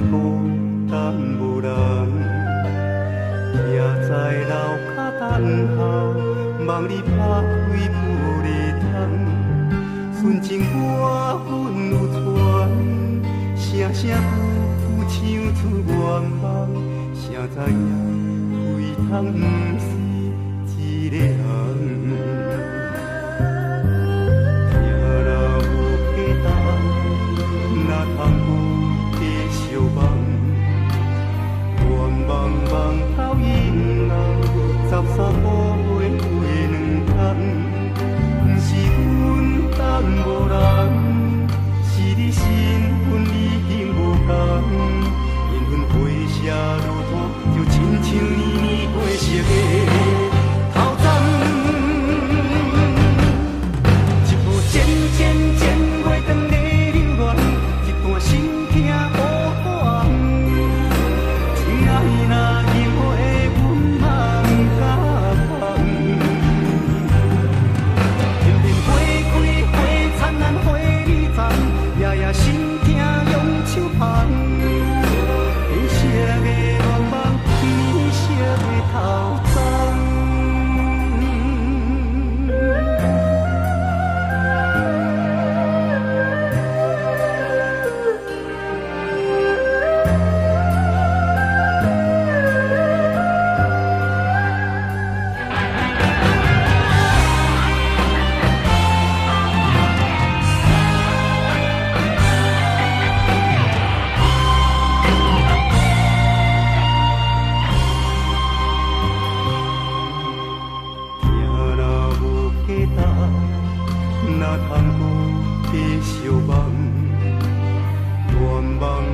孤单无人，徛在楼骹等候，望你打开玻璃窗，纯情我阮有传，声声句句唱出愿望，谁知影非通不是一个人。茫茫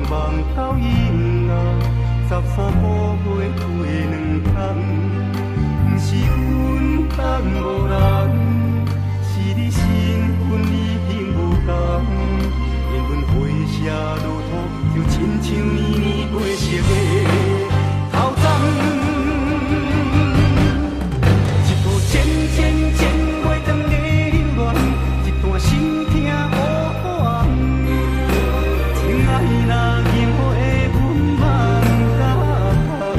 到以后，13步月过两天，不是阮等无人，是你身份已经无同，缘分回写如土，就亲像年年过熟的头针，一步渐渐渐月长的流乱，一段心痛乌暗。那今后的阮茫甲放，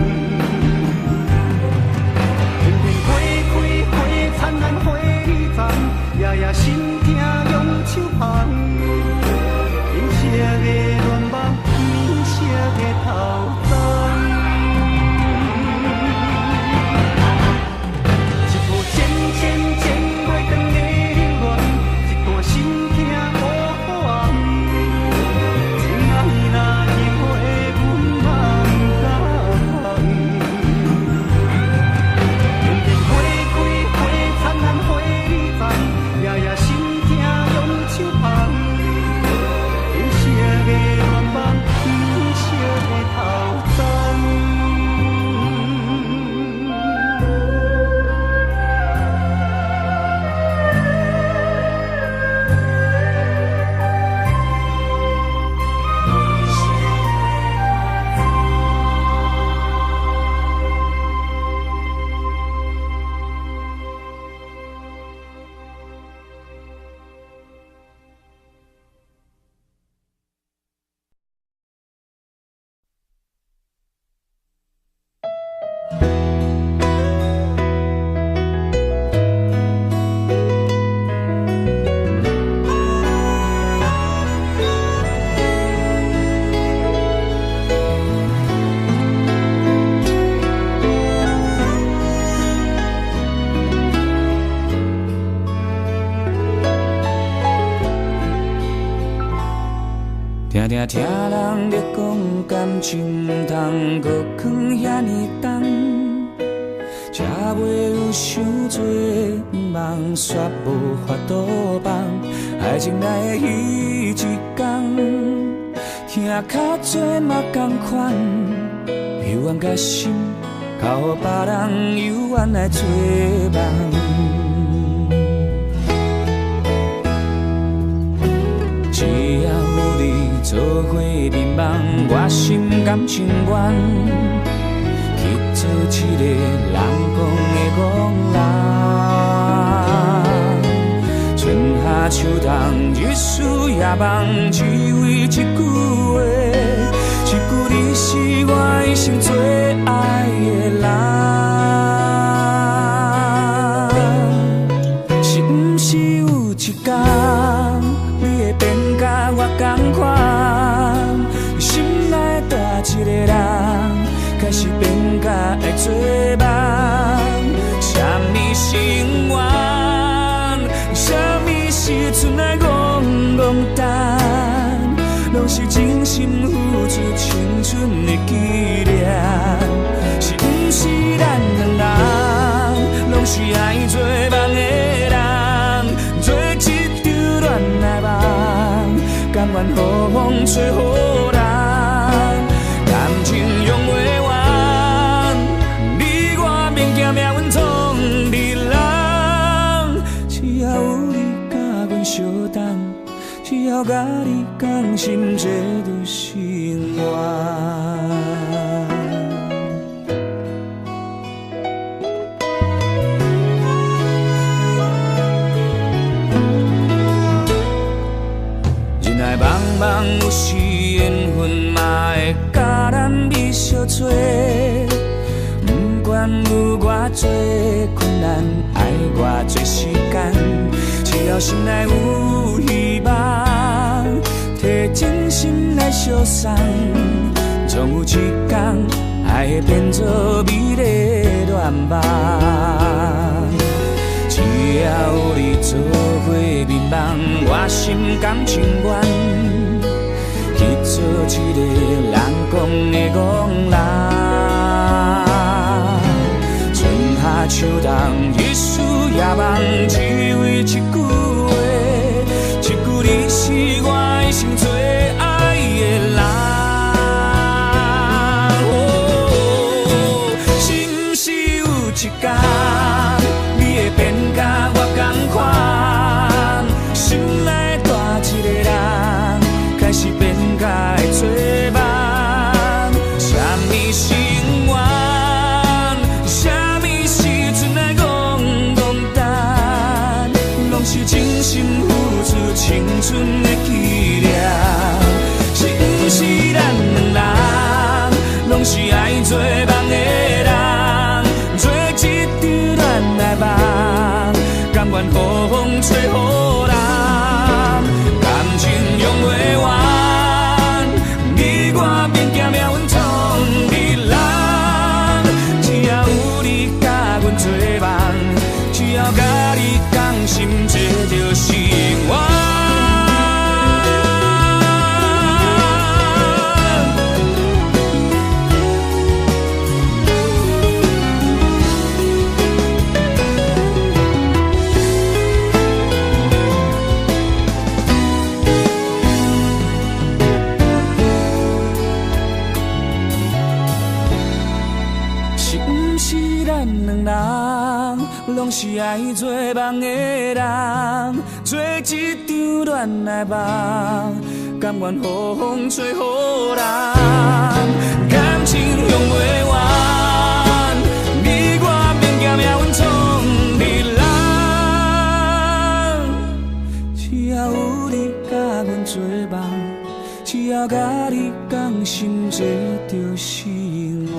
片片花开花灿烂花里丛，夜夜心痛用手捧，天色的乱梦，年色的头鬃。定定听人咧讲感情，毋通搁放遐尼重，才袂有伤多梦，煞无法度放。爱情来的彼一天，听较多嘛同款，幽怨甲心，交予别人幽怨来做梦。只要有你做伙眠梦，我心甘情愿去做一个人讲的戆人。春夏秋冬，日思夜梦，只为一句话，一句一生最爱的人，是毋是有一天，你会变甲我同款？心内大一个人，开始变甲爱做梦。什么心愿？什么时阵来戆戆等？拢是真心付出青春的纪念，是毋是咱两人，拢是爱做梦的人，做一场恋爱梦，甘愿予风吹予人，感情用袂完，你我免惊命运创日人，只要有你甲阮相等。只要甲你讲心，这就是我。人来茫茫，有时缘分嘛会甲咱美相做。不管有偌多困难，爱偌多时间，只要心内有希望，摕真心来相送，总有一天爱会变作美丽的愿望。只要有你做伙眠梦，我心甘情愿去做一个人讲的戆人。春夏秋冬，日思夜梦，只为一句话，一句你是我一生最爱的人。哦，是毋是有一天，你会变甲我同款？心内大一个人，开始变甲会做梦。什么心愿？什么时阵来戆戆等？拢是真心付出青春的纪念，是毋是咱两人，拢是爱做梦的人，做一场恋爱梦，甘愿予风吹予人，感情用袂完，你我免惊命运创日人，只要有你甲阮做梦，只要甲你讲心，这就是我。是毋是咱两人，拢是爱做梦的人，做一场恋爱梦，甘愿予风吹予人，感情用袂完，你我免惊命运创日人，只要有你甲阮做梦，只要甲你讲心，这就是我。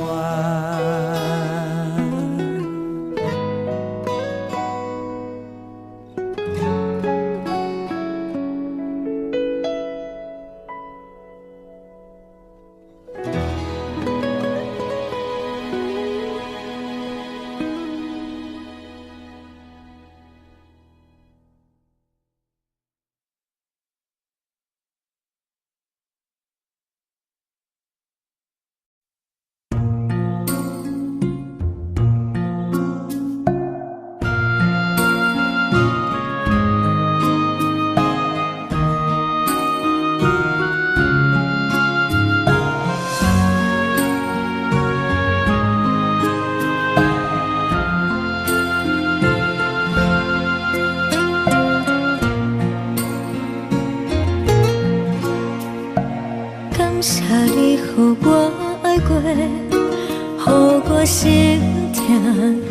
予我爱过，予我心痛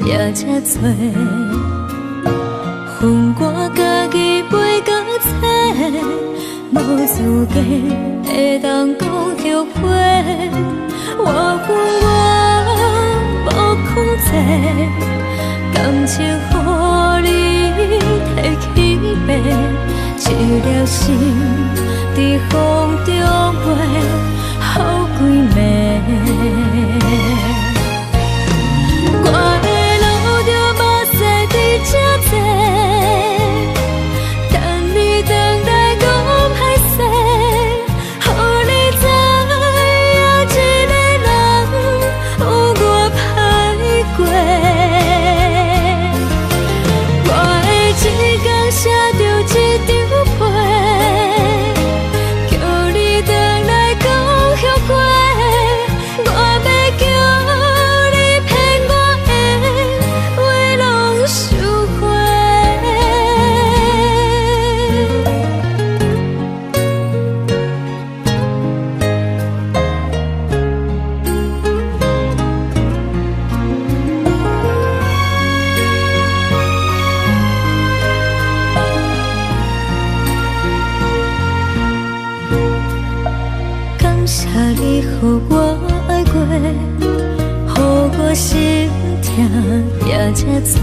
也这多，恨我家己袂到切，无资格会当讲后悔。我济，感情予你提起白，一粒心在风中飞，好几暝。我的路着目屎在这多，等你回来讲歹势，予你知影一个人有我歹过。我的一天写着一张被，叫你回来讲后悔。我要叫你骗我的话拢收回。感谢你，予我爱过，予我心痛也这多，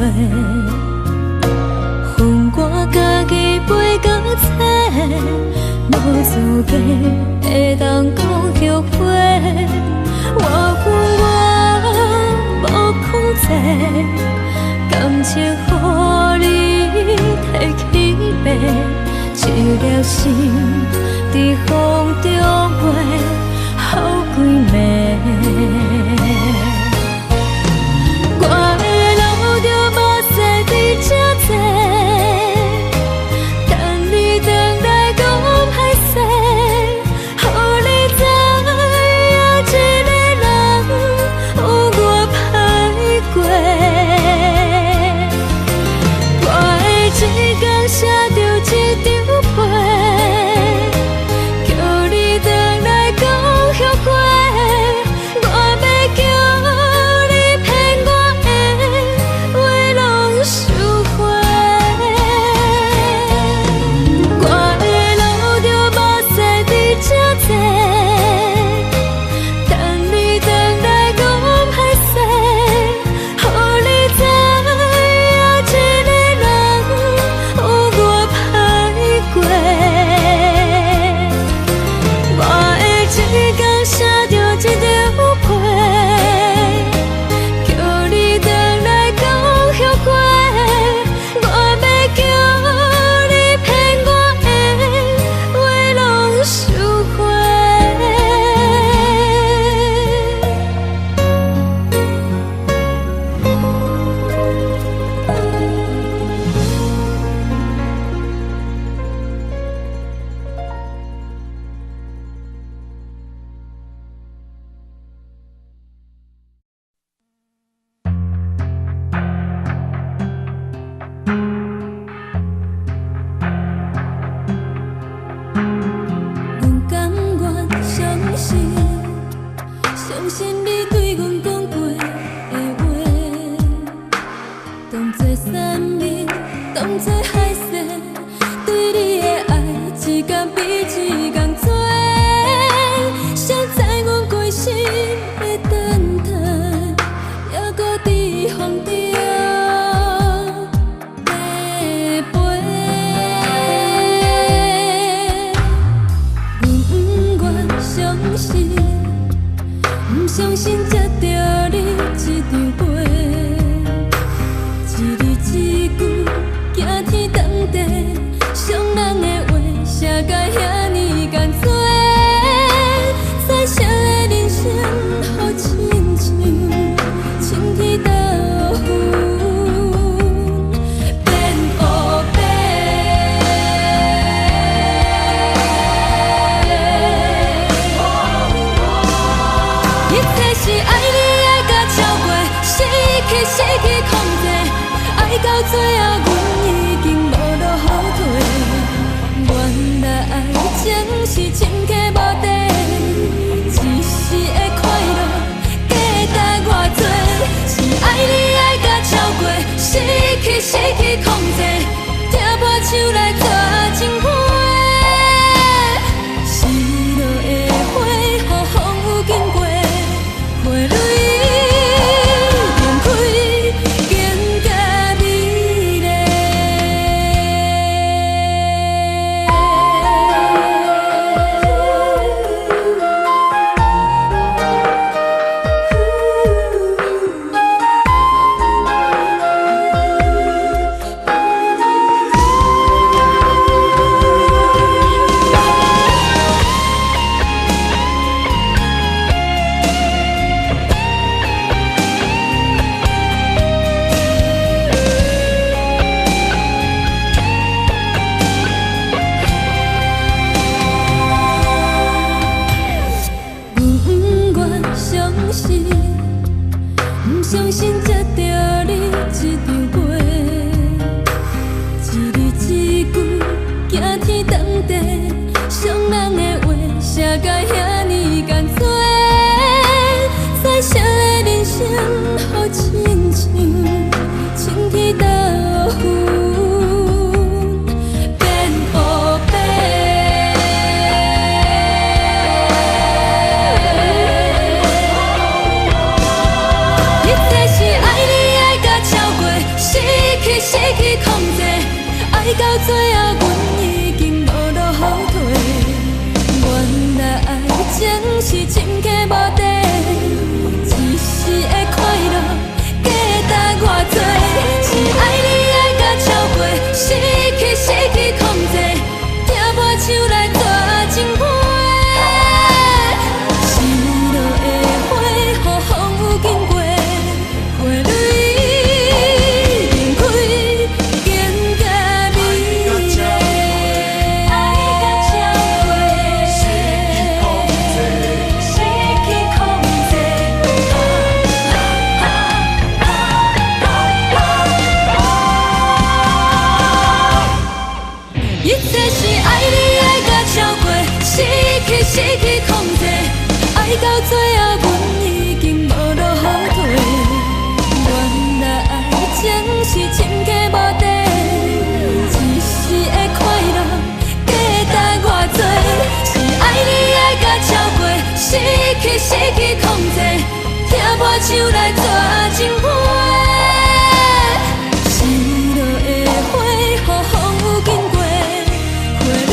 恨我家己袂到切，无资格会当讲后悔。我恨我无控制，感情予你提起白，一粒心在风中飞，好几暝。我的路着目屎在这多，等你回来讲歹势，予你知影一个人有我歹过。我的一天写着一张被，叫你回来讲后悔。我要叫你骗我的话拢收回。我的路着目屎在这多，等你回来讲歹势，予你知影一个人有我歹过。我的一天写着一张被，叫你回来讲后悔。我要叫你骗我的话拢收回。阮甘愿相信，相信你对阮讲过的话，当作山盟，当作海誓，对你的爱一天比一天多。谁知阮关心的等待，还搁伫风中迷飞。阮不愿相信，不相信才着你一张被，一字一句惊天动地，伤人的话写甲遐尼艰辛，再谁的人生好亲像晴天倒云变乌白。一切是爱你爱甲超过，失去控制，爱到最后阮已经无路后退。原来爱情是深刻无底，一时的快乐价值偌多，是爱你爱甲超过，失去控制，听破手来抓情花。失落的花，予风雨经过，花蕊连开。是，不相信才着你这张背，一字一句惊天动地，伤人的话写甲遐尼艰辛，彩色的人生好亲像晴天豆腐。失去控制，爱到最后，阮已经无路后退。原来爱情是深刻无底，一时的快乐价值偌多。是爱你爱到超过，失去控制，听破手来抓情花。心落的花，予风雨经过，花蕊。失去控制，爱到最后，阮已经无路后退。原来爱情是深刻无底，一时的快乐价值偌多。是爱你爱到超过，失去控制，听破手来抓情花。心落的花，予风雨经过，花蕊。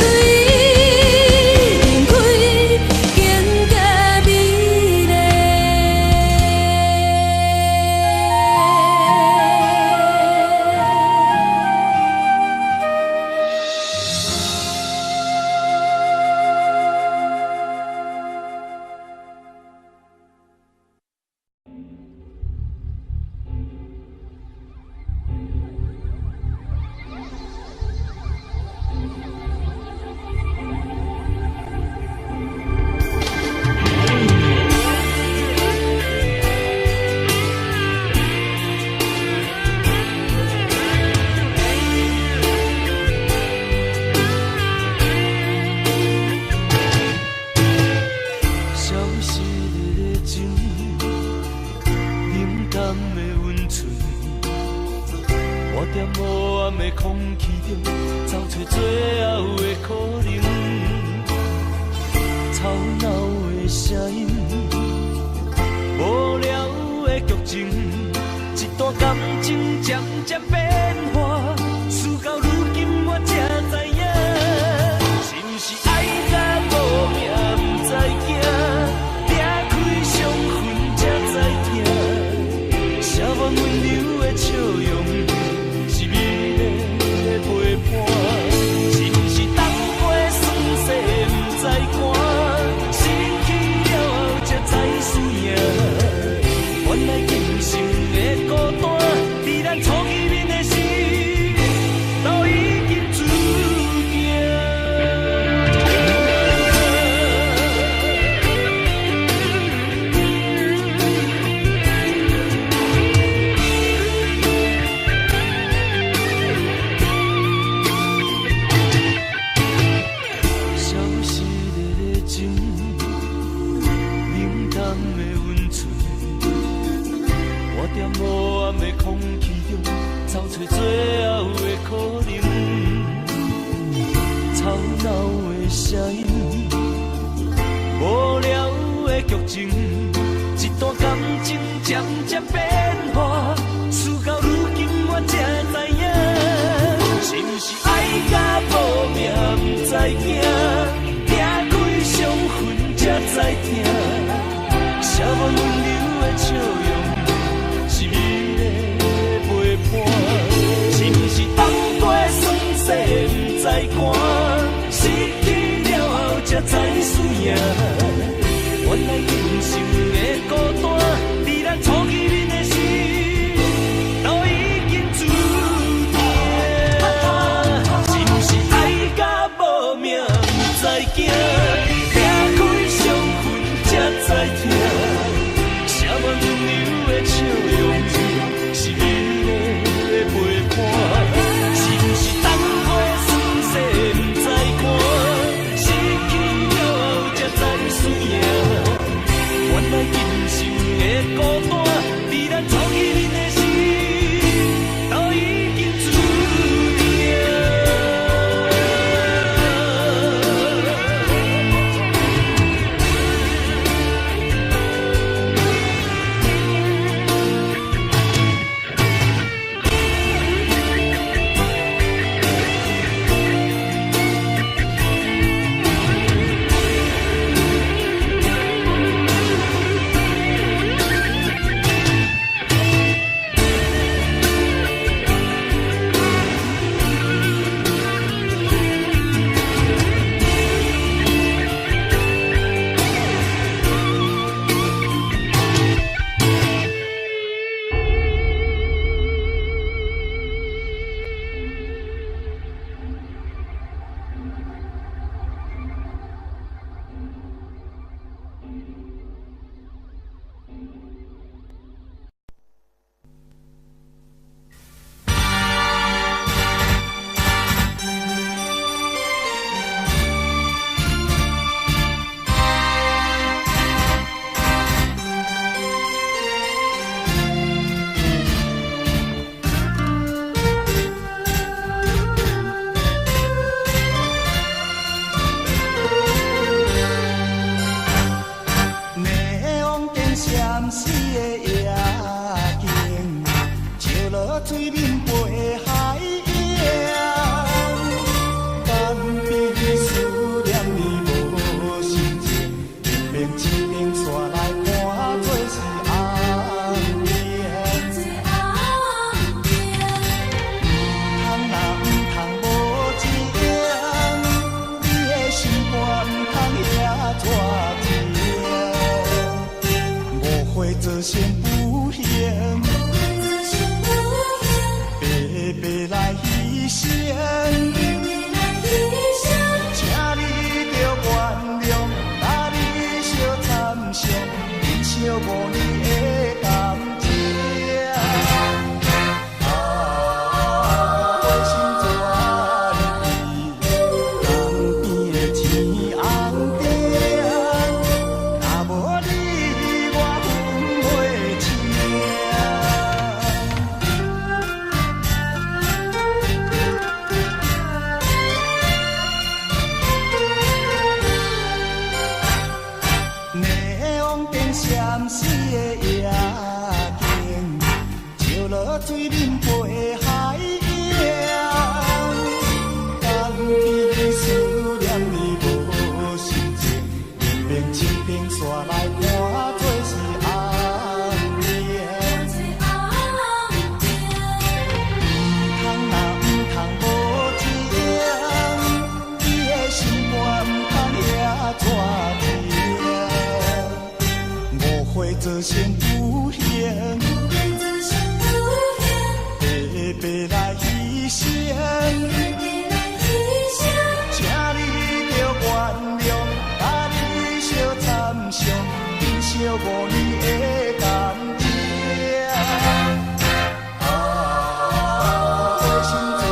心的孤单，伫咱初见面的时，都已经注定。水面陪海洋，但比思念你无心情，一边一边煞来看做是红颜。通若唔通无情，你的心肝唔通遐拖情，误会做成不幸。白来牺牲，请你着原谅，甲你相参详，忍受5年的感情。花心怎离？江边的天红灯，若无你我分袂清。闪死的夜景，照落水面陪海洋。当彼思念你无心情，一边一边煞来看做是红颜。唔通无情，你的心肝唔通遐拖情。会造成不幸，白白来牺牲，请你着原谅，甲你相参详，忍受5年的感情。花心怎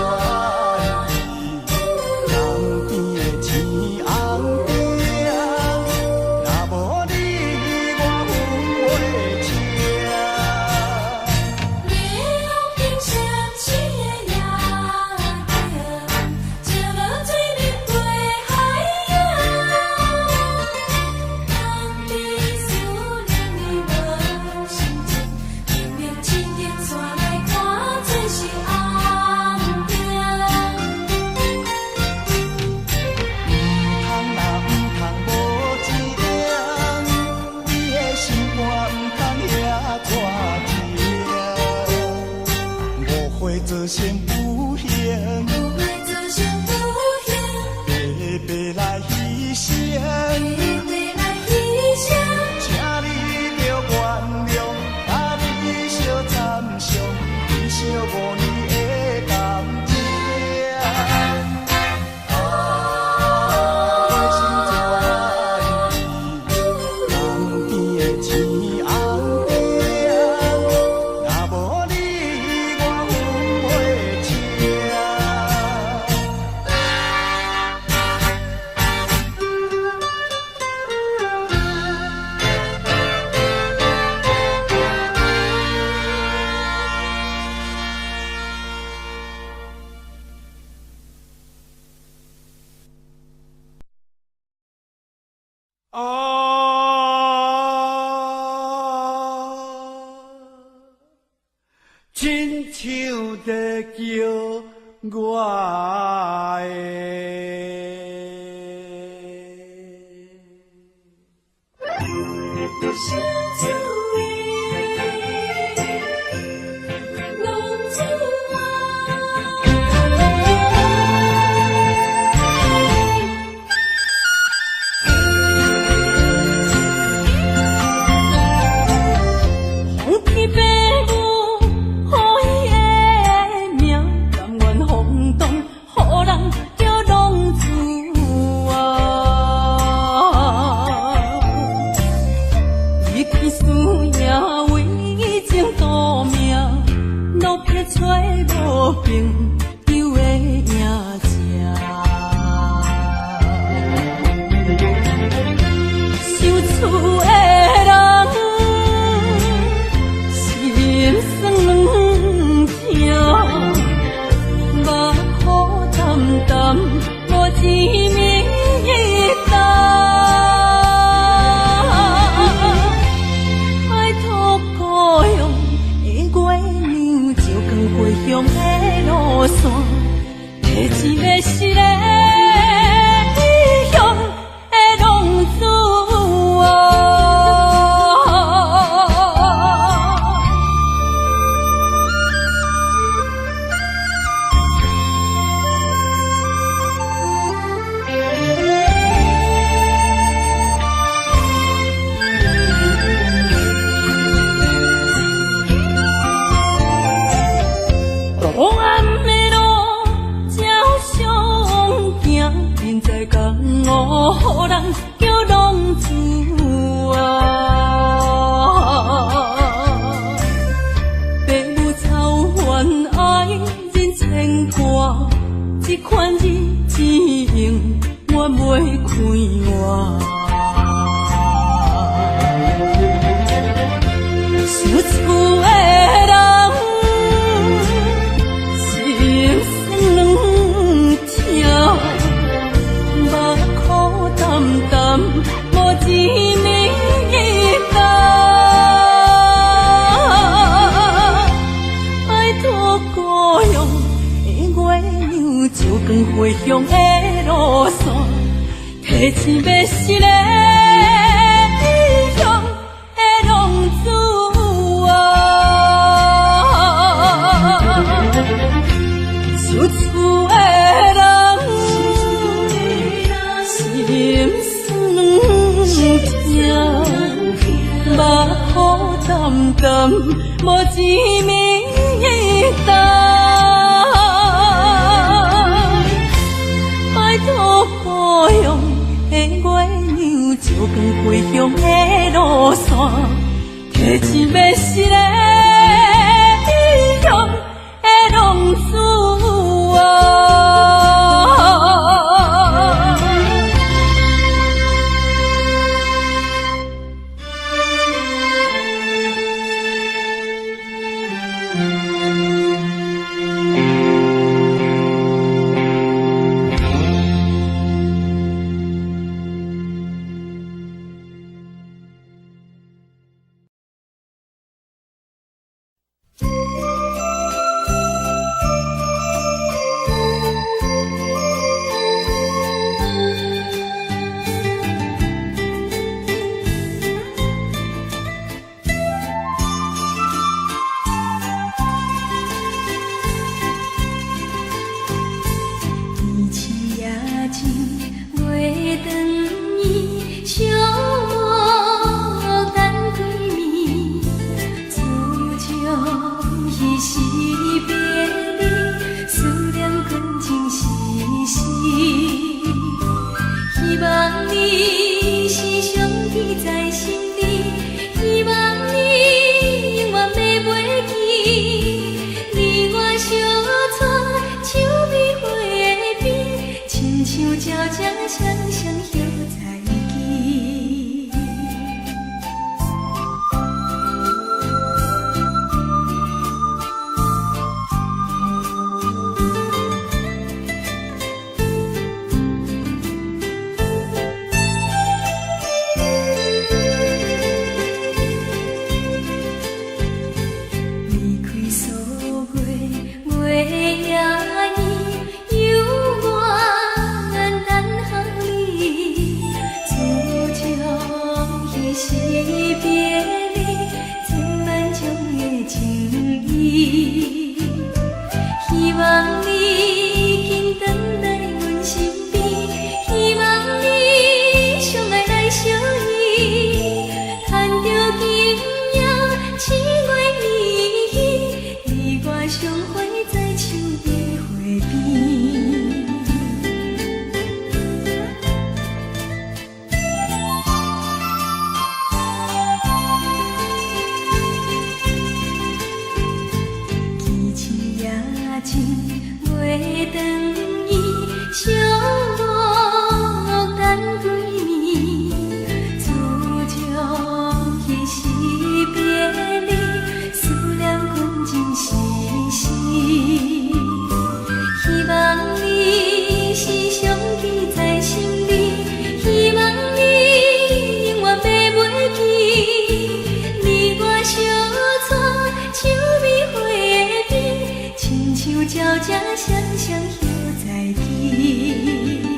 离？江边的天红灯。造成不幸，白白来牺牲，请你着原谅，甲你相参详，忍受5年的感情。花心怎离？江边的天红灯，若无你我分袂清。亲像在叫我风起白雾，予伊的命，甘愿风动，予人叫浪子啊！一起思也为情赌命，路撇找无朋友的影子。想厝的人，心酸软痛，目苦淡淡，无一明一灯。爱托故乡的月亮，照光回乡的路线，提一个失个异乡的浪子啊！黑暗的路，照常行，人在江湖，予人叫浪子啊！父母操怨爱人牵挂，这款日子用我袂开我。想厝的人，心酸软痛，目苦淡淡，无一明一灯。爱托故乡的月亮，照光回乡的路线，提醒要失个异乡的浪子啊！想厝的人，心酸软痛，目苦淡淡，无一明一灯。爱托故乡的月亮，照光回乡的路线，提一要失个将想象飘在天。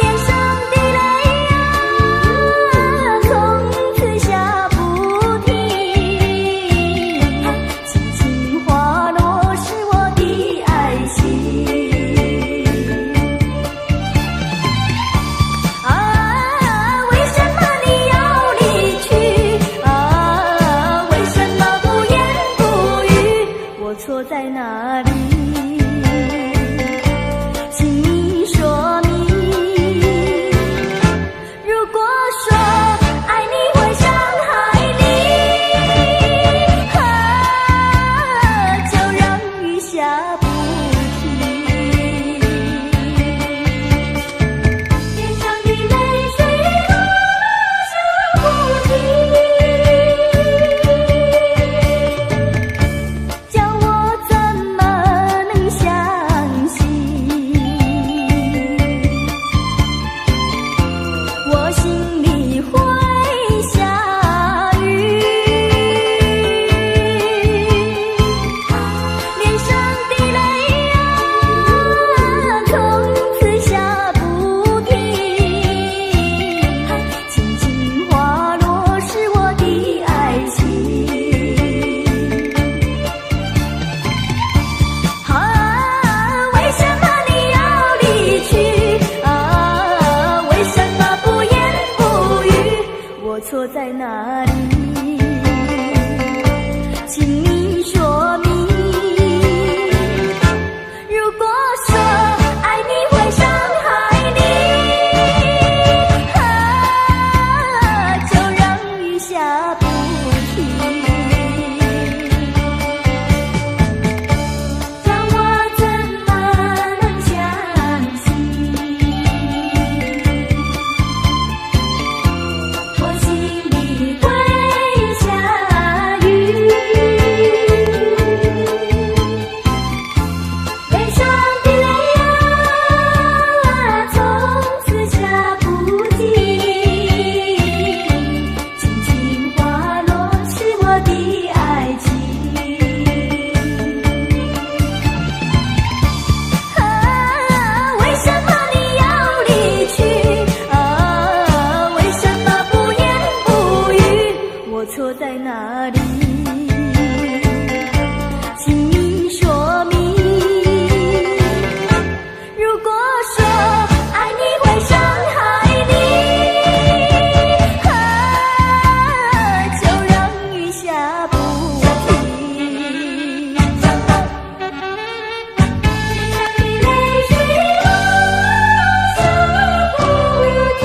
连上的泪呀。在哪里？请你说明。如果说爱你会伤害你，就让雨下不停。脸上的泪水落下不停，叫我怎么能相信？我心里会下雨，脸上的泪啊，从此下不停。轻轻滑落是我的爱情。为什么你要离去？为什么不言不语？我错在哪里？请你说明。如果说爱你会伤害你，就让雨下不停。让我怎么能相信？我心里会下雨，脸上的泪啊，从此下不停。轻轻滑落是我的爱情。为什么你要离去？为什么不言不语？我错在哪里？请你说明。如果说爱你会伤害你，就让雨下不停。脸上的泪水落下不停。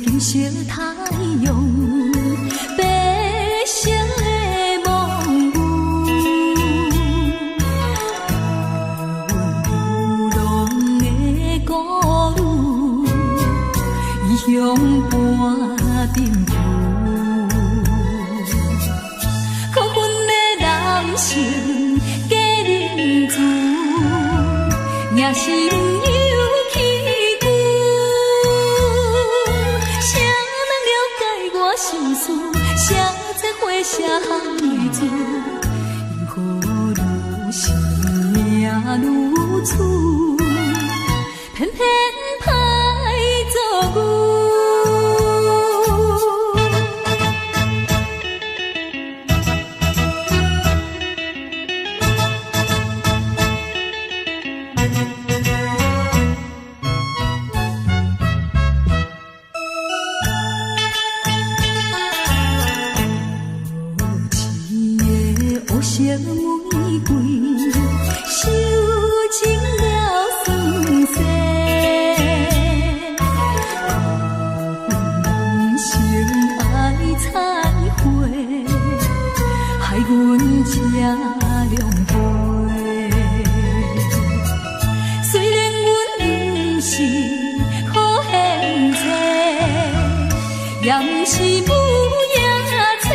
金色太阳，白色的梦舞，流浪的歌女，异乡伴冰雨，可阮的人生假认字，也是不由起句。谁人了解我心事？谁在花下含泪珠？因何愈是命愈处，偏偏歹做牛。黑色玫瑰，收情了酸涩。人生爱彩花，害阮吃凉杯。虽然阮不是好现世，也不是不夜车。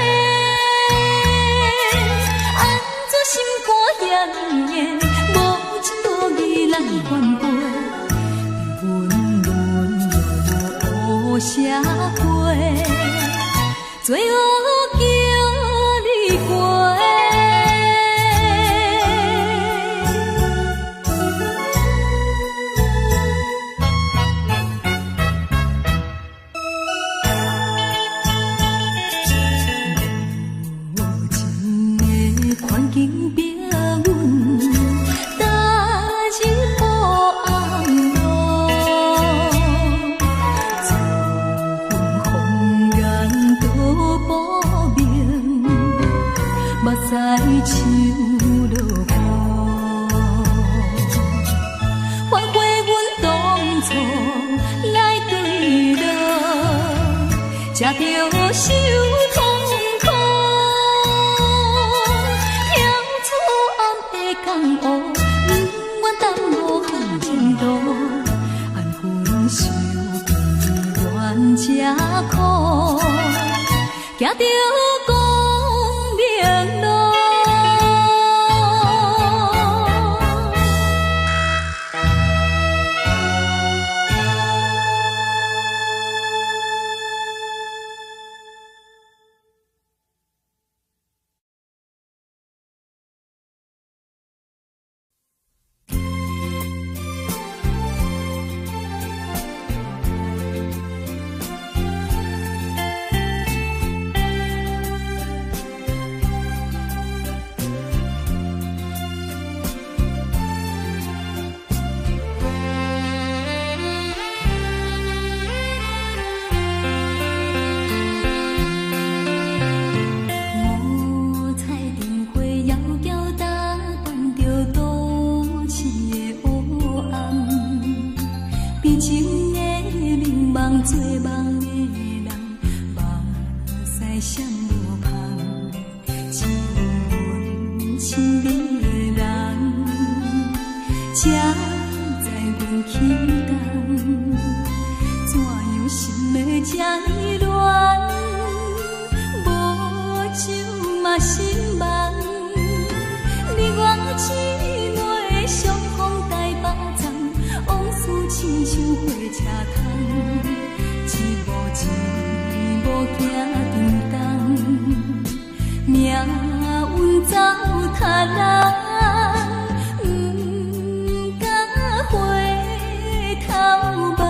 心肝炎炎，无情无义来反背，温润无社会，最后叫你过。才着受痛苦。跳出暗的江湖，不愿耽误行前途。安分守平原才苦，行着光明路。做梦的人，目屎闪无香，只有阮心里的人，才知阮起动，怎样心要这呢乱？无酒嘛心梦，你我姊妹相逢台北站，往事亲像火车窗。一步行沉重，命运走塔人，不敢回头望。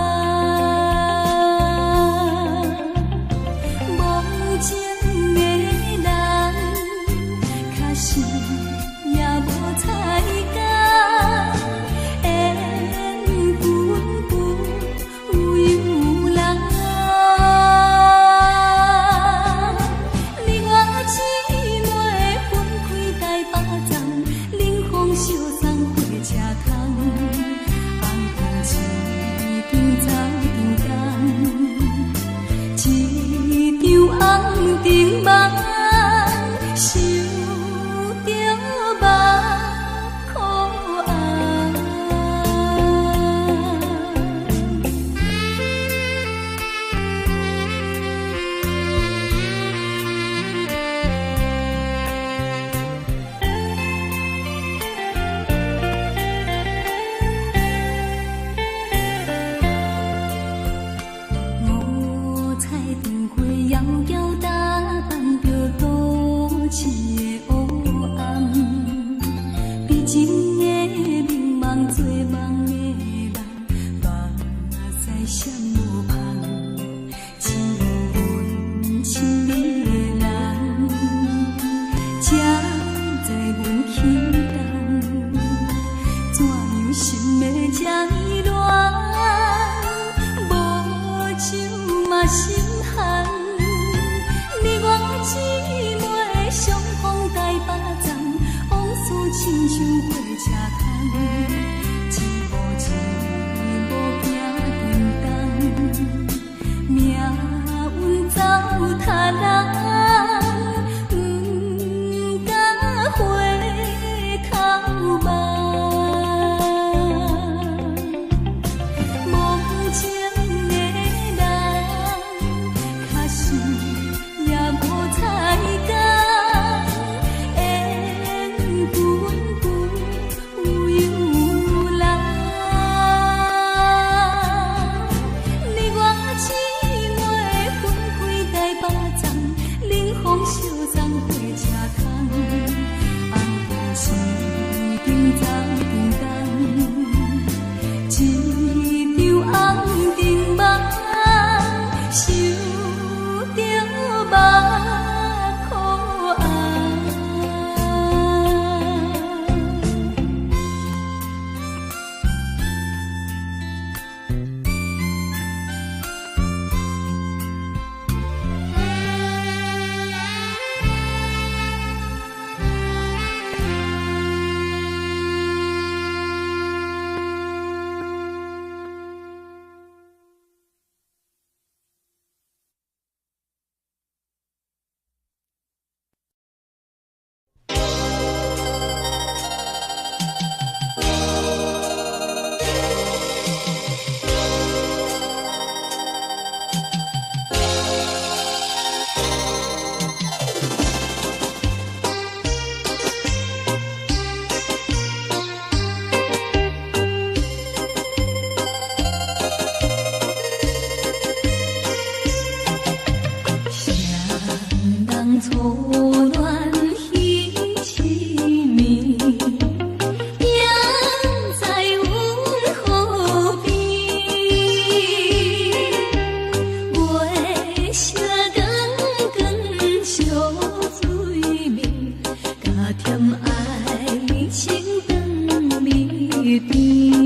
无情的人，可是也无彩工。顶梦受着目苦红。五彩灯花遥遥搭伴着都市的黑暗，比情的迷茫做梦的人，目屎闪无香，只有阮心里的人，才知阮起动，怎样心要这呢乱？无酒嘛心寒。你我姊妹相逢台北站，往事亲像火车窗，一步一步行沉重，命运走塔人，不敢回头望。就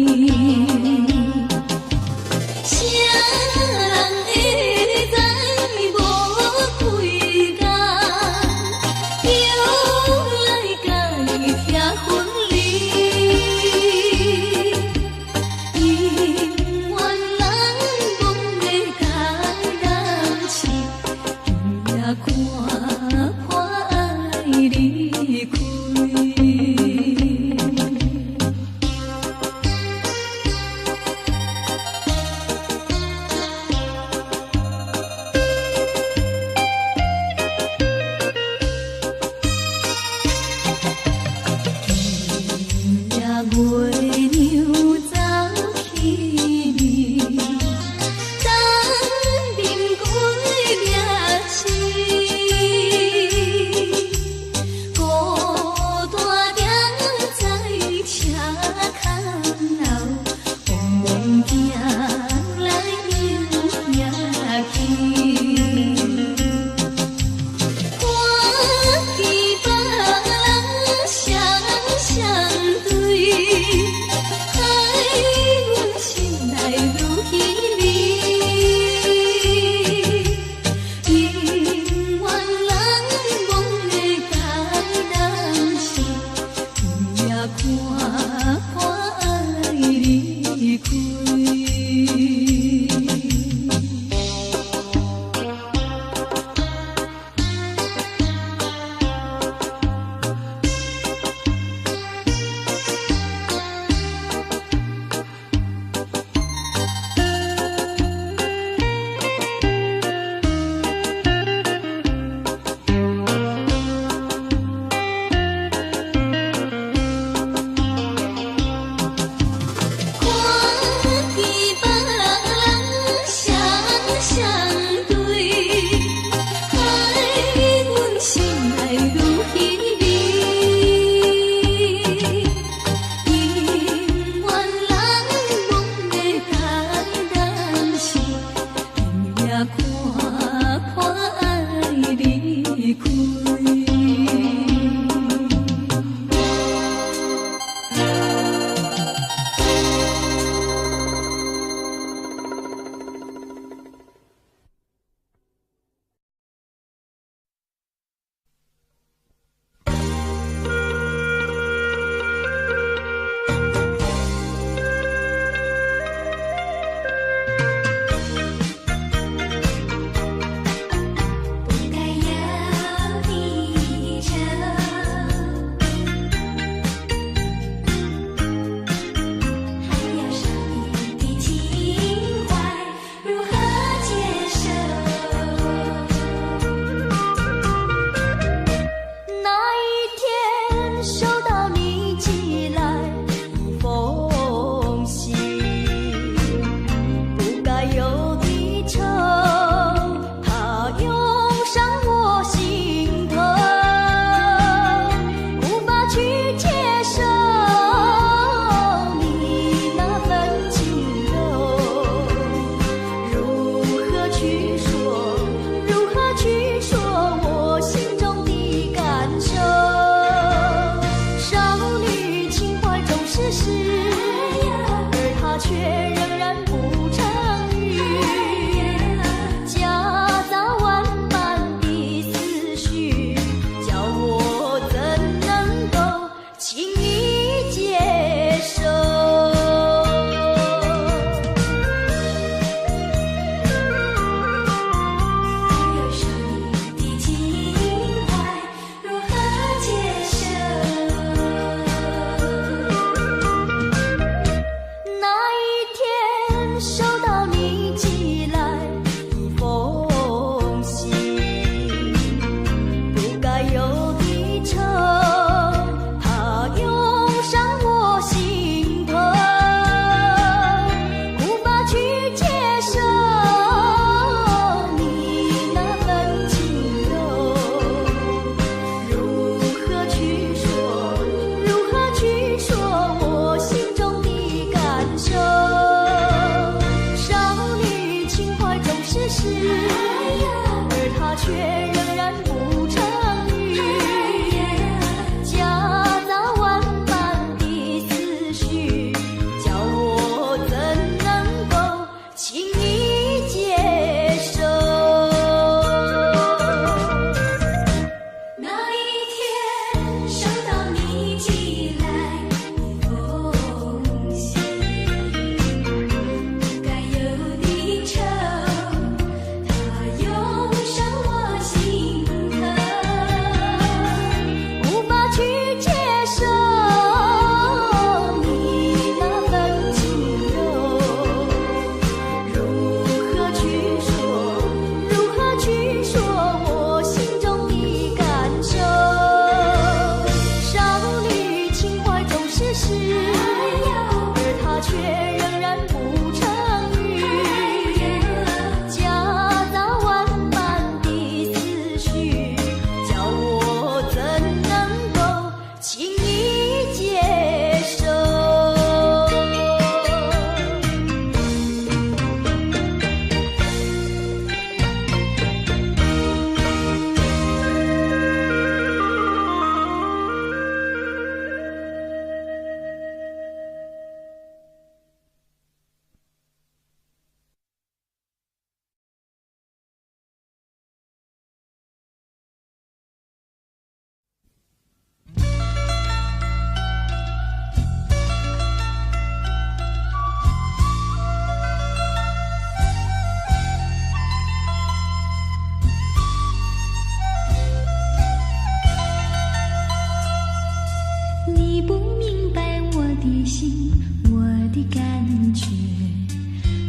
的感觉，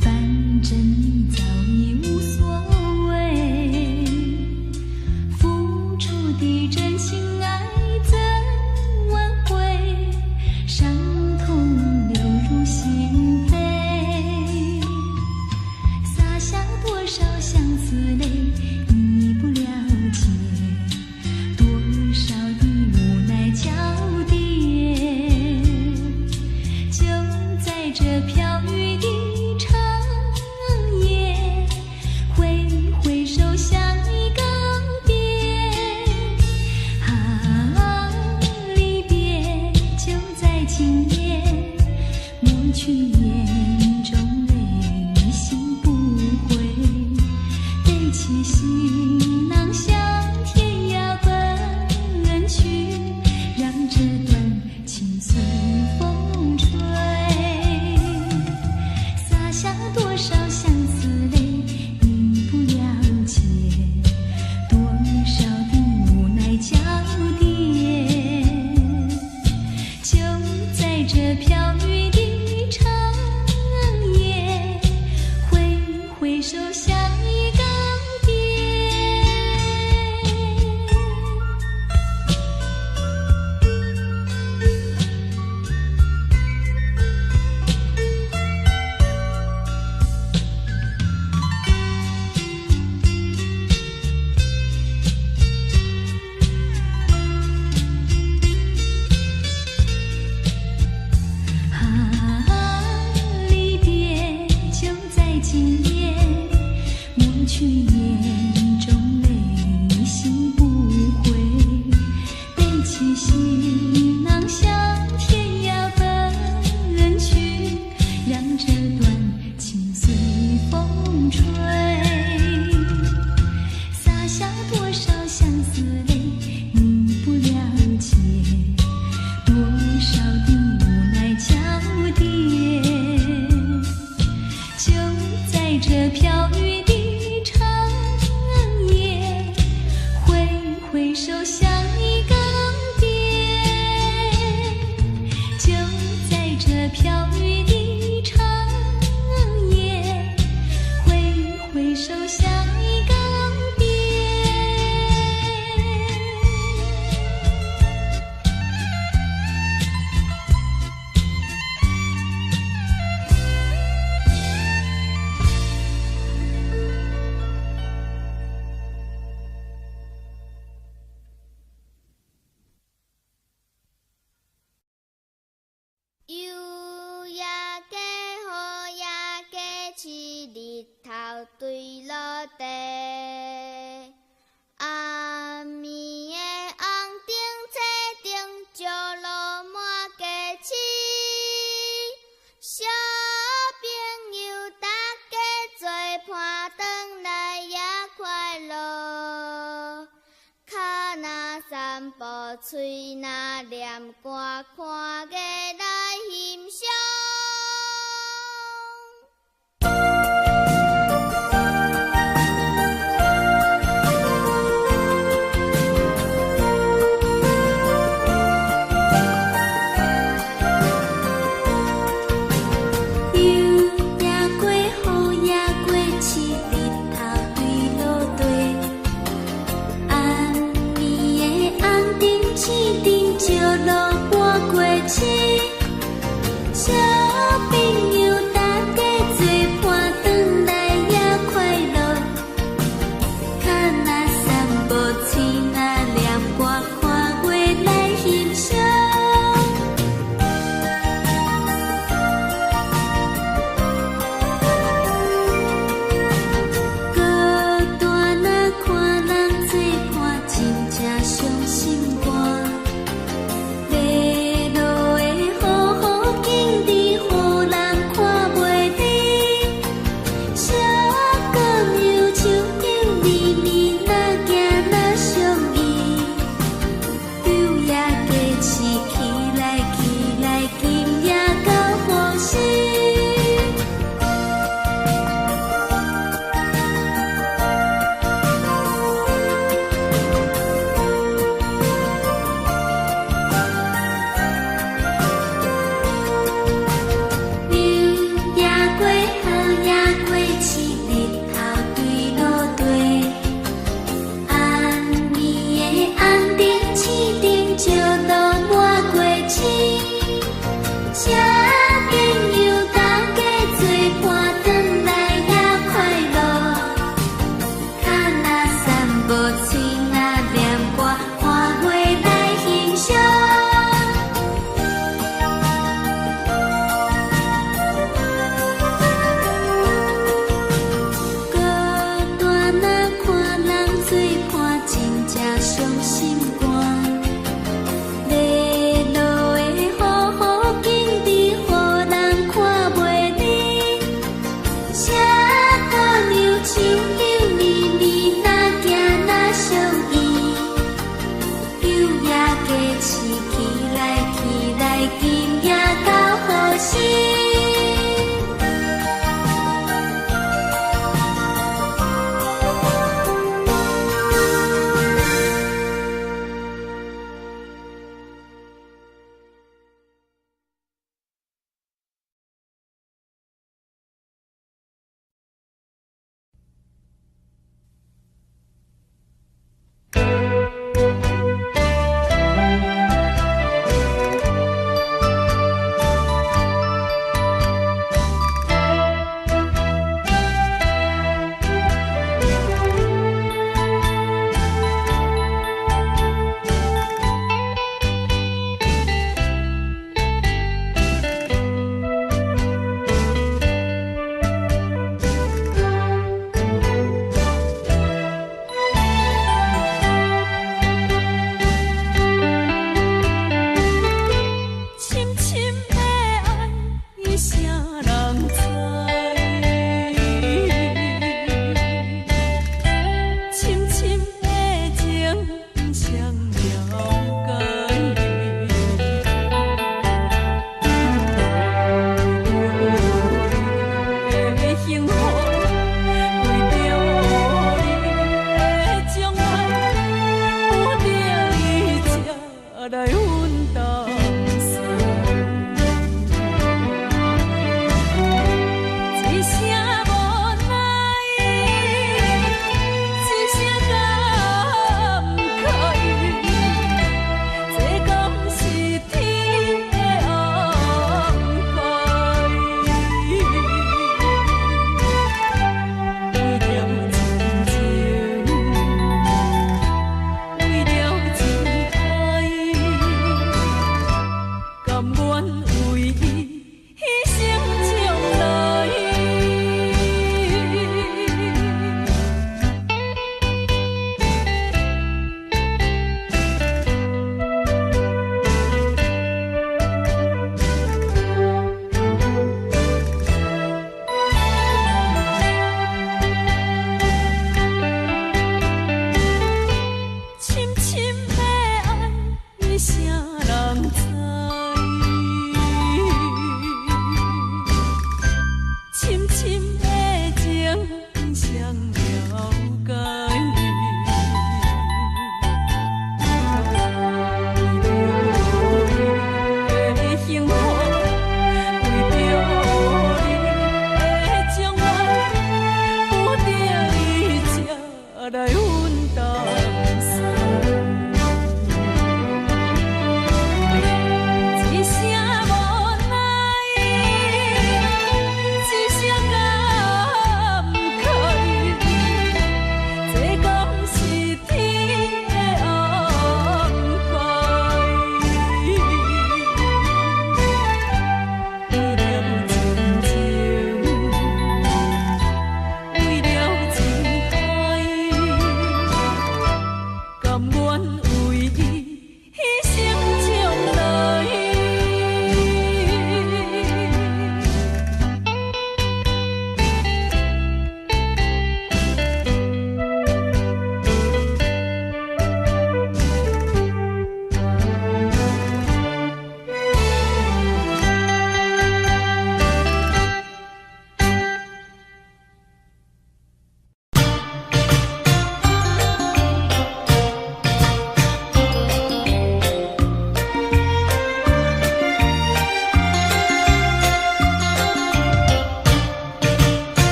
反正你早已无所谓。付出的真心爱怎挽回？伤痛流入心扉，洒下多少相思泪，你不了解。多少的无奈交叠，就在这飘雨的长夜，挥挥手向你告别。啊，离别就在今夜，抹去眼中泪，心不悔。背起行囊向天涯奔去，让这段情随风吹。洒下多少相思泪，你不了解。多少的无奈交叠，就在这飘雨的长夜，挥挥手向你告别。啊，离别就在今夜，抹去眼中泪，心不悔。背起行囊向天涯奔去，让这段情随风吹。洒下多少相思泪，你不了解。多少的无奈交叠，就在这飘雨的长夜，挥挥手向你告别。就在这飘雨的长夜，挥挥手向你告别。有夜加雨夜加刺，日头对落地。暗暝的红灯车顶，石路满街市。小朋友大家做伴，转来也快乐。脚若散步，嘴若念歌，看月来欣赏。石路半过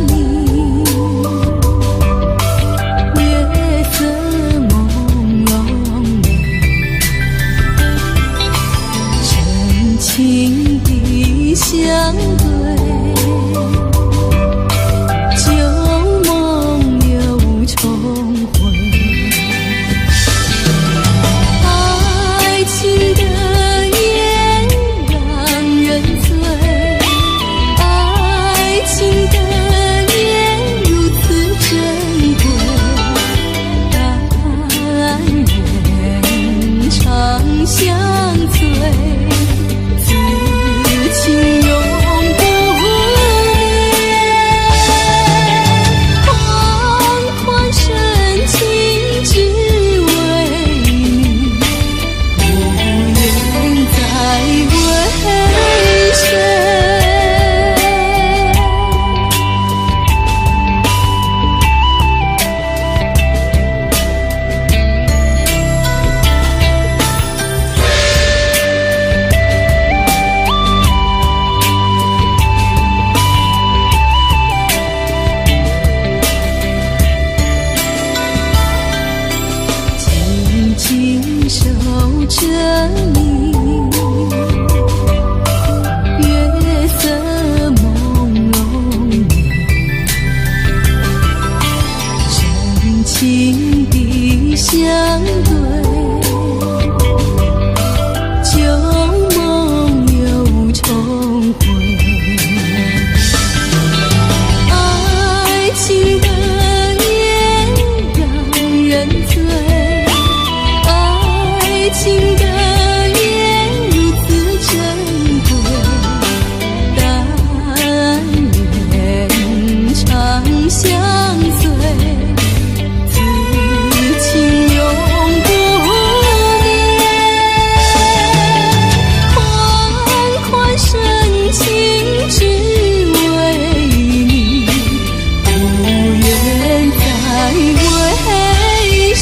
你，月色朦胧深情的相对，旧梦又重回。爱情的烟让人醉，爱情的烟如此珍贵，但愿长相随，此情永不灭。缓缓深情只为你，无言再为谁？紧紧守着你，月色朦胧深情的相对，旧梦又重回。爱情的烟让人醉，爱情的烟如此珍贵，但愿长相随，此情永不灭。缓缓深情只为你，无言再为谁？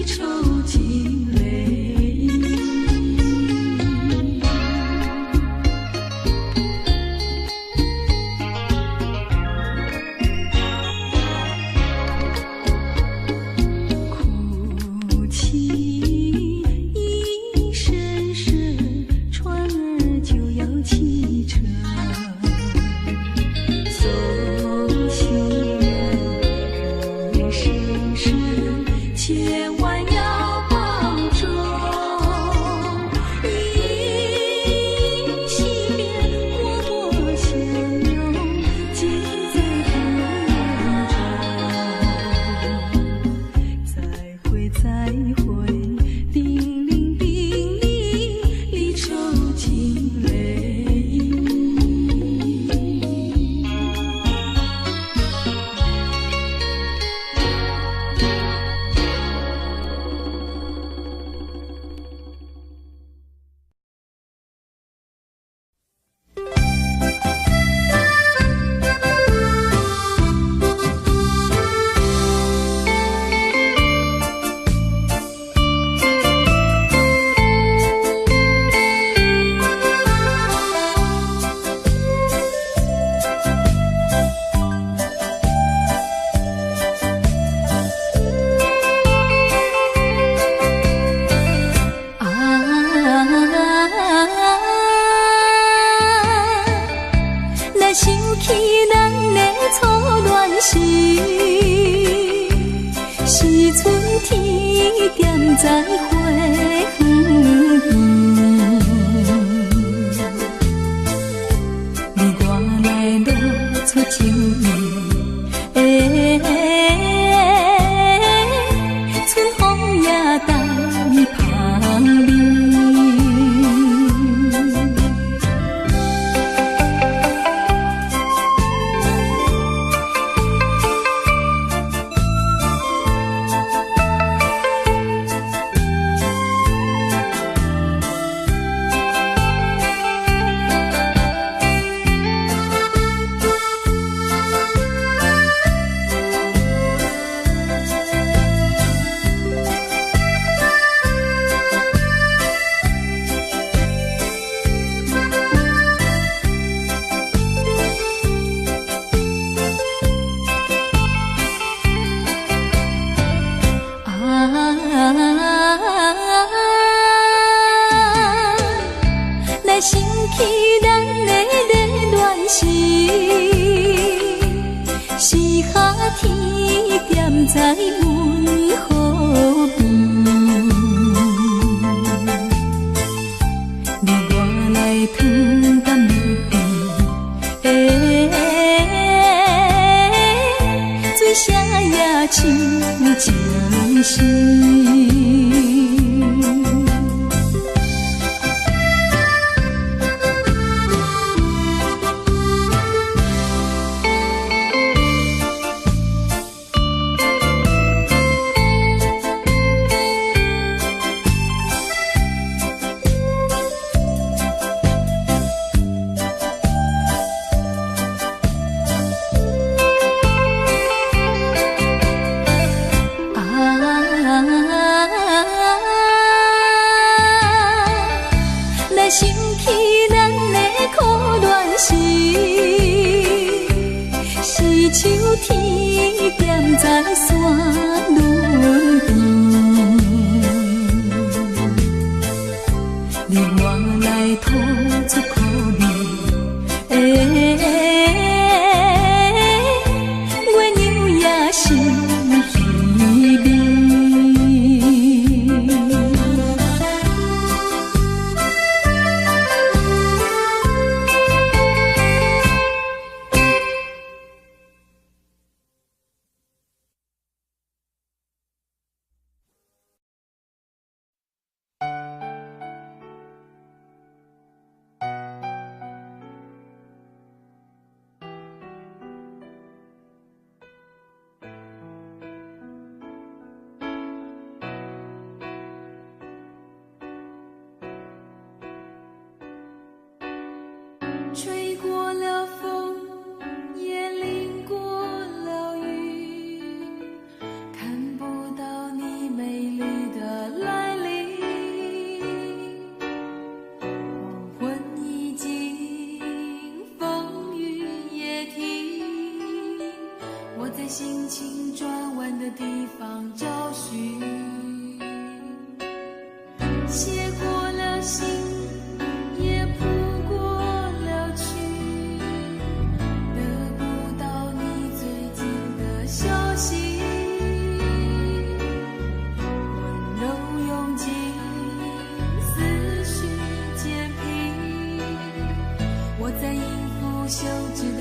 愁尽泪。哭泣一声声，船儿就要启程。送行人，人生生，千万要保重。依稀边默默相拥，尽在不言中。再会再会，叮铃叮铃，离愁尽泪。若想起咱的初恋时，时阵天点在花园边，你我来露出情意，春风也带芳味。若想起咱的热恋时，时下天点在阮河边，你我来糖甘蜜甜，水声也唱情诗。啊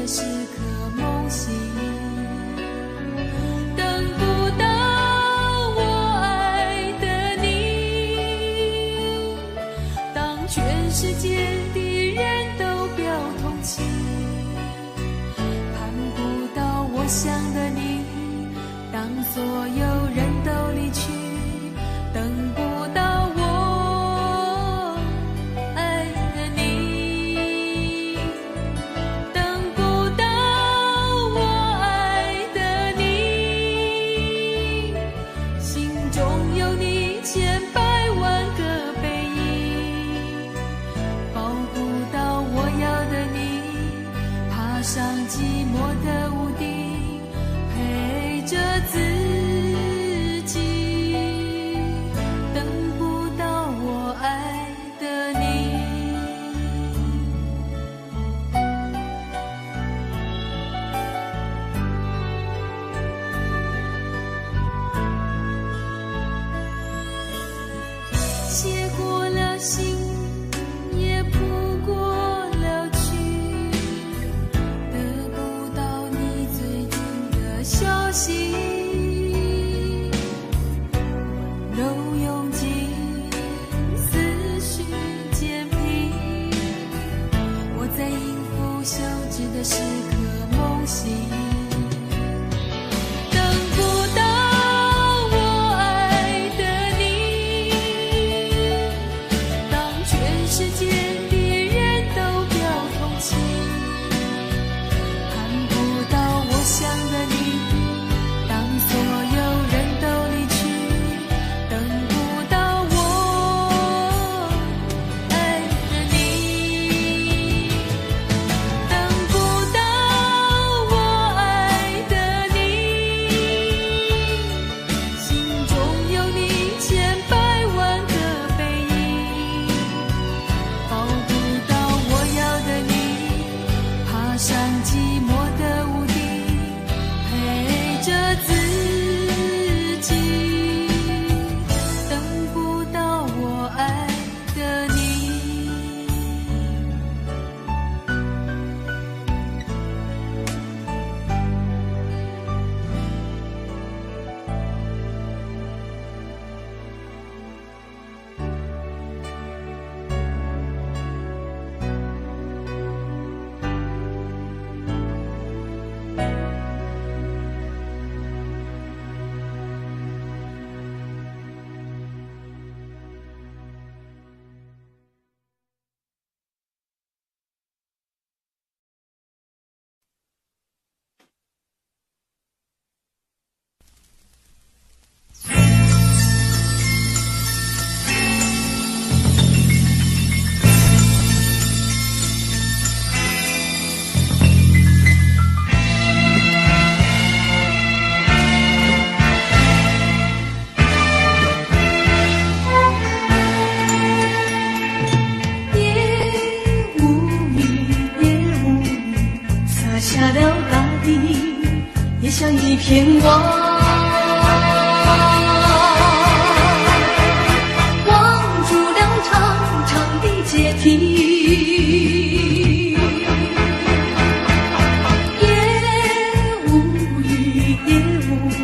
时刻梦醒，等不到我爱的你。当全世界的人都表同情，盼不到我想的你。当所有人都离去，等不到我爱的你，等不到我爱的你，心中有你千百万个背影，抱不到我要的你，爬上寂寞的屋顶，陪着自己，等不到我爱的你。写过了信，也谱过了曲，得不到你最近的消息，温柔涌进思绪渐平，我在应付休止的时刻梦醒，等不到我爱的你。当全世界的人都表同情，盼不到我想的你。当所有人都离去，等不到我爱的你，等不到我爱的你，心中有你千百万个背影，抱不到我要的你，爬上寂寞的屋顶，陪着自己，等不到我爱的你。下了大地，也像一片汪，望住了长长的阶梯。也无语，也无语，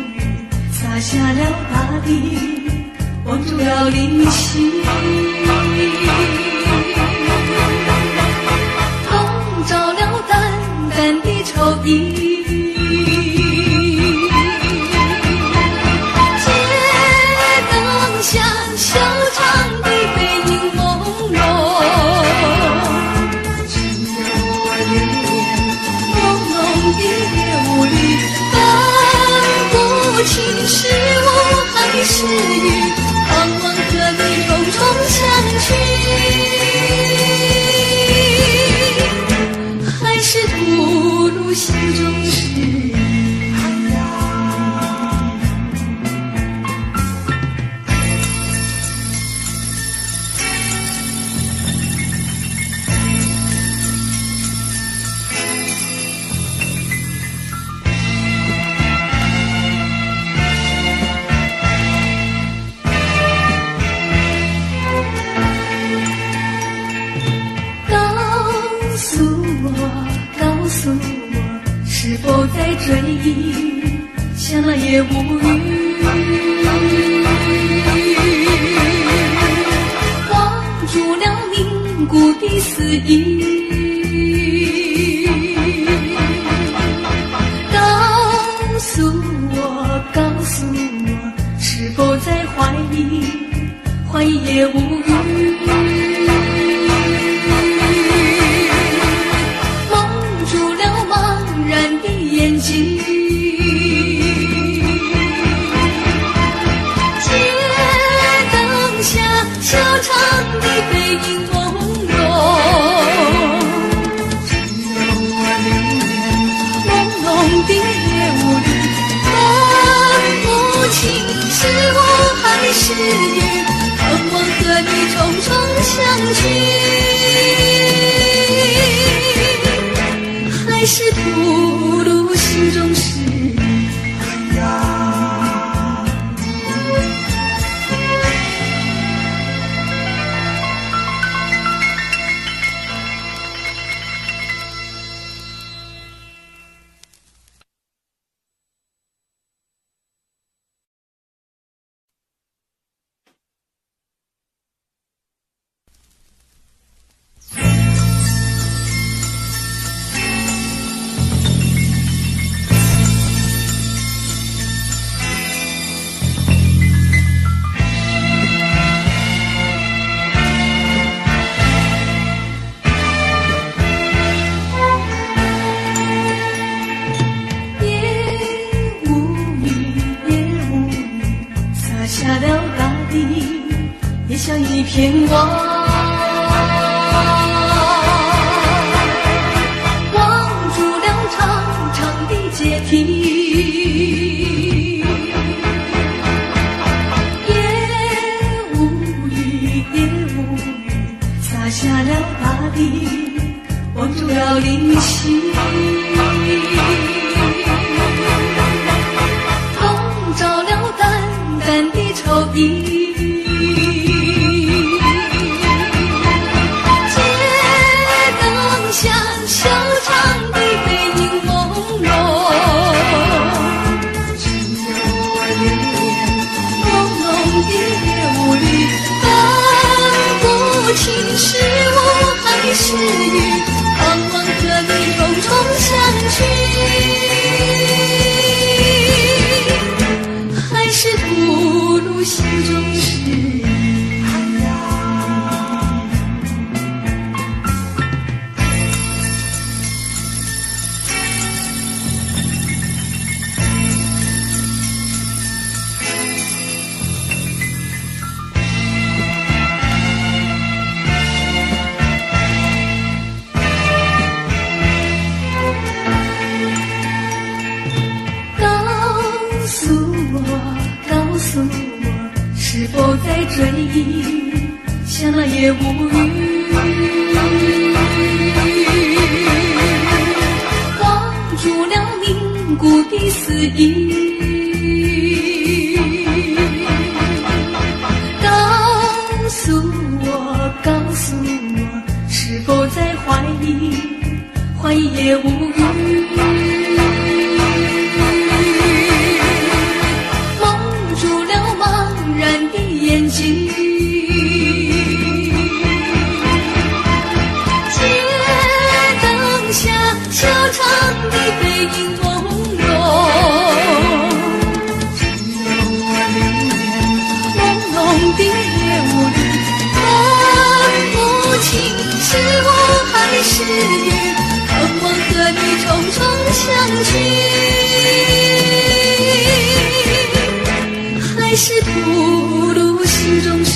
洒下了大地，望住了灵犀。笼罩了淡淡的愁意，街灯下修长的背影朦胧，只有我恋恋朦胧的流离，分不清是雾还是雨，盼望和你重重相聚，还是吐露心中事。告诉我，追忆，想来也无语。忘住了凝固的思忆，告诉我，是否在怀疑？怀疑也无语。蒙住了茫然的眼睛，街灯下修长的背影朦胧，只有我流连朦胧的夜雾里，分不清是我还是你，盼望和你重重相聚，还是吐露心中事。哎呀，像一片光，望住了长长的阶梯，也无语，洒下了大地，望住了灵犀，笼罩了淡淡的愁意。是我还是雨，盼望和你重重相聚，还是吐露心中事。告诉我，是否在追忆？想来也无语。忘住了凝固的思忆，告诉我，是否在怀疑？怀疑也无语。眼睛，街灯下修长的背影朦胧，只有我流连朦胧的夜雾里，分不清是我还是雨，盼望和你重重相聚，还是吐露心中事。